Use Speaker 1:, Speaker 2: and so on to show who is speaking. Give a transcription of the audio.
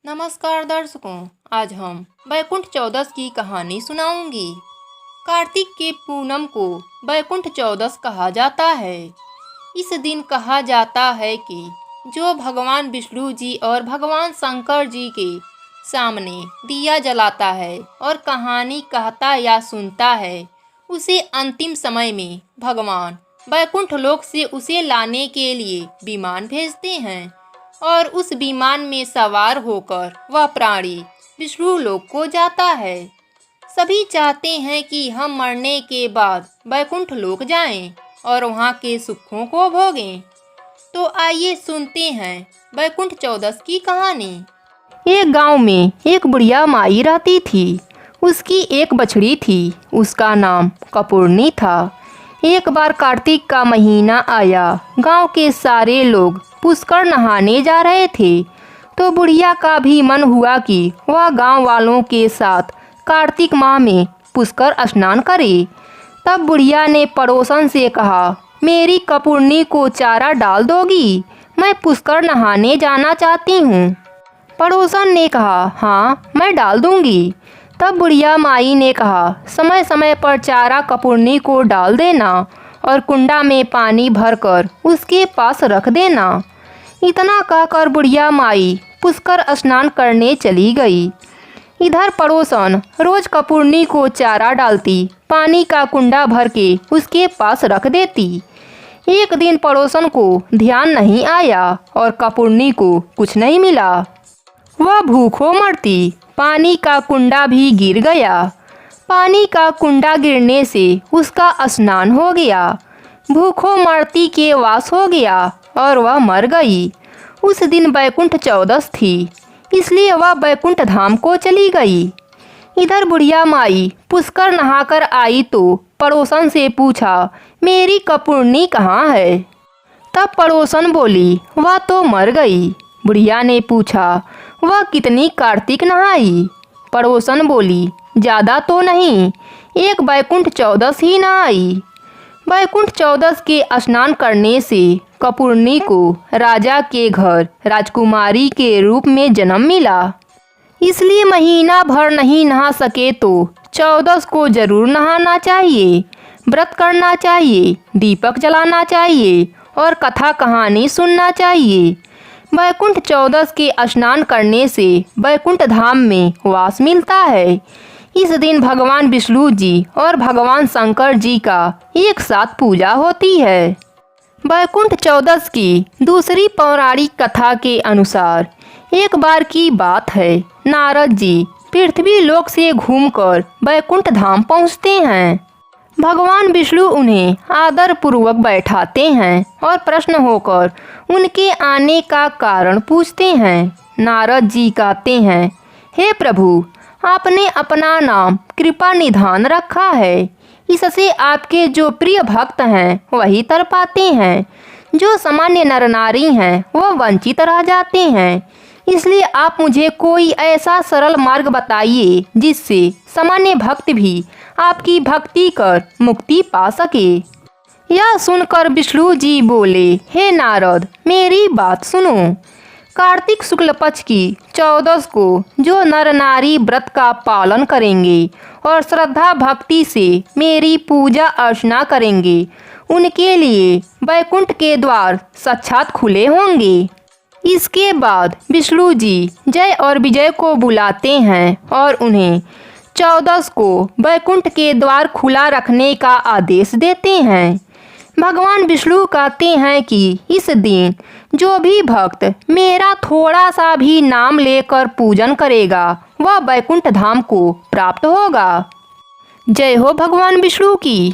Speaker 1: नमस्कार दर्शकों, आज हम बैकुंठ चौदस की कहानी सुनाऊंगी। कार्तिक के पूनम को बैकुंठ चौदस कहा जाता है। इस दिन कहा जाता है कि जो भगवान विष्णु जी और भगवान शंकर जी के सामने दिया जलाता है और कहानी कहता या सुनता है, उसे अंतिम समय में भगवान बैकुंठ लोक से उसे लाने के लिए विमान भेजते हैं और उस विमान में सवार होकर वह प्राणी विष्णु लोक को जाता है। सभी चाहते हैं कि हम मरने के बाद बैकुंठ लोक जाएं और वहाँ के सुखों को भोगें। तो आइए सुनते हैं बैकुंठ चौदस की कहानी। एक गांव में एक बुढ़िया माई रहती थी। उसकी एक बछड़ी थी, उसका नाम कपूरनी था। एक बार कार्तिक का महीना आया। गांव के सारे लोग पुष्कर नहाने जा रहे थे, तो बुढ़िया का भी मन हुआ कि वह गांव वालों के साथ कार्तिक माह में पुष्कर स्नान करे। तब बुढ़िया ने पड़ोसन से कहा, मेरी कपूरनी को चारा डाल दोगी? मैं पुष्कर नहाने जाना चाहती हूँ। पड़ोसन ने कहा, हाँ मैं डाल दूंगी। तब बुढ़िया माई ने कहा, समय समय पर चारा कपूरनी को डाल देना और कुंडा में पानी भरकर उसके पास रख देना। इतना कहकर बुढ़िया माई पुष्कर स्नान करने चली गई। इधर पड़ोसन रोज कपूरनी को चारा डालती, पानी का कुंडा भर के उसके पास रख देती। एक दिन पड़ोसन को ध्यान नहीं आया और कपूरनी को कुछ नहीं मिला। वह भूखों मरती। पानी का कुंडा भी गिर गया। पानी का कुंडा गिरने से उसका स्नान हो गया। भूखों मरती के वास हो गया और वह मर गई। उस दिन बैकुंठ चौदस थी, इसलिए वह बैकुंठ धाम को चली गई। इधर बुढ़िया माई पुष्कर नहाकर आई तो पड़ोसन से पूछा, मेरी कपूरनी कहाँ है? तब पड़ोसन बोली, वह तो मर गई। बुढ़िया ने पूछा, वह कितनी कार्तिक नहाई? पड़ोसन बोली, ज़्यादा तो नहीं, एक बैकुंठ चौदस ही नहाई। बैकुंठ चौदस के स्नान करने से कपूरनी को राजा के घर राजकुमारी के रूप में जन्म मिला। इसलिए महीना भर नहीं नहा सके तो चौदस को जरूर नहाना चाहिए, व्रत करना चाहिए, दीपक जलाना चाहिए और कथा कहानी सुनना चाहिए। बैकुंठ चौदस के स्नान करने से बैकुंठ धाम में वास मिलता है। इस दिन भगवान विष्णु जी और भगवान शंकर जी का एक साथ पूजा होती है। बैकुंठ चौदस की दूसरी पौराणिक कथा के अनुसार एक बार की बात है, नारद जी पृथ्वी लोक से घूमकर बैकुंठ धाम पहुँचते हैं। भगवान विष्णु उन्हें आदर पूर्वक बैठाते हैं और प्रश्न होकर उनके आने का कारण पूछते हैं। नारद जी कहते हैं, हे प्रभु, आपने अपना नाम कृपा निधान रखा है। इससे आपके जो प्रिय भक्त हैं वही तर पाते हैं, जो सामान्य नर नारी हैं वह वंचित रह जाते हैं। इसलिए आप मुझे कोई ऐसा सरल मार्ग बताइए जिससे सामान्य भक्त भी आपकी भक्ति कर मुक्ति पा सके। यह सुनकर विष्णु जी बोले, हे नारद, मेरी बात सुनो। कार्तिक शुक्ल पक्ष की चौदस को जो नर नारी व्रत का पालन करेंगे और श्रद्धा भक्ति से मेरी पूजा अर्चना करेंगे, उनके लिए बैकुंठ के द्वार साक्षात खुले होंगे। इसके बाद विष्णु जी जय और विजय को बुलाते हैं और उन्हें चौदस को बैकुंठ के द्वार खुला रखने का आदेश देते हैं। भगवान विष्णु कहते हैं कि इस दिन जो भी भक्त मेरा थोड़ा सा भी नाम लेकर पूजन करेगा वह बैकुंठ धाम को प्राप्त होगा। जय हो भगवान विष्णु की।